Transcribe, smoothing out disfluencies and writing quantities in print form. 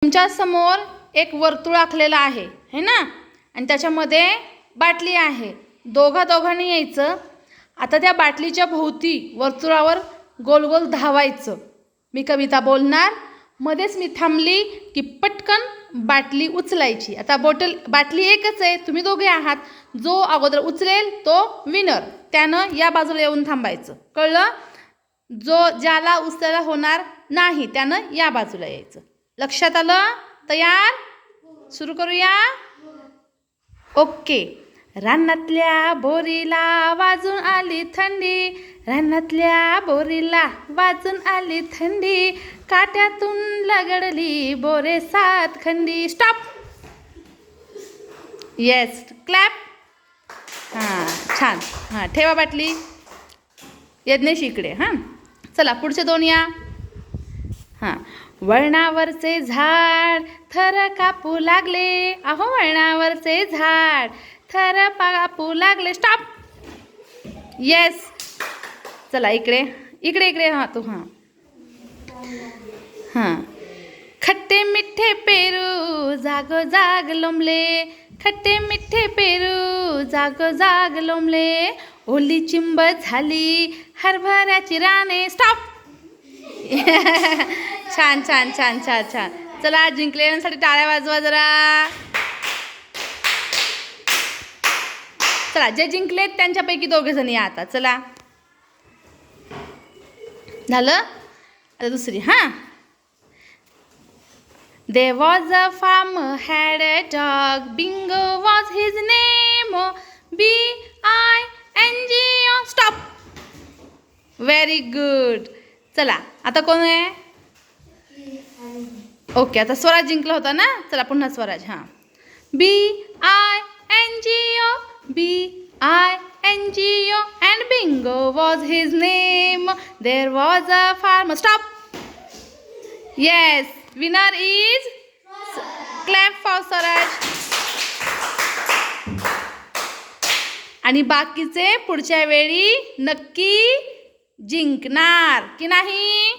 तुमच्या समोर एक वर्तुळ आखलेलं आहे है ना, आणि त्याच्यामध्ये बाटली आहे. दोघांनी यायचं. आता त्या बाटलीच्या भोवती वर्तुळावर गोल गोल धावायचं. मी कविता बोलणार, मध्येच मी थांबली की पटकन बाटली उचलायची. आता बाटली एकच आहे, तुम्ही दोघे आहात. जो अगोदर उचलेल तो विनर. त्यानं या बाजूला येऊन थांबायचं, कळलं? ज्याला उचलायला होणार नाही त्यानं या बाजूला यायचं. लक्षात आलं? तयार? सुरू करूया. ओके. रानातल्या बोरीला वाजून आली थंडी, रानातल्या बोरीला वाजून आली थंडी, काट्यातून लगडली बोरे 7 खंडी. स्टॉप. Yes, clap. हां, छान. हां, ठेवा बाटली. यज्ञेश इकडे. हां, चला पुढचे 2 या. हां, वळणावरचे झाड थर कापू लागले. अहो वळणावरचे झाड थर कापू लागले. स्टॉप. येस. चला इकडे इकडे इकडे. हां तू. हां हां, खट्टे मिठ्ठे पेरू जागोजाग लोंबले, खट्टे मिठ्ठे पेरू जागोजाग लोंबले, ओली चिंब झाली हरभऱ्याची राने. स्टॉप. छान छान छान छान छान. चला जिंकलेल्यांसाठी टाळ्या वाजवा जरा. चला जे जिंकलेत त्यांच्यापैकी 2 जण या आता. चला झालं. आता दुसरी. हां, There was a farmer had a dog, Bingo was his name, B-I-N-G-O. Stop. Very good. चला आता कोण आहे? ओके, आता स्वराज जिंकला होता ना. चला पुन्हा स्वराज. हां, B-I-N-G-O, B-I-N-G-O, and Bingo was his name. There was a farmer. Stop. Yes, winner is clap for Swaraj. आणि बाकीचे पुढच्या वेळी नक्की जिंकणार की नाही?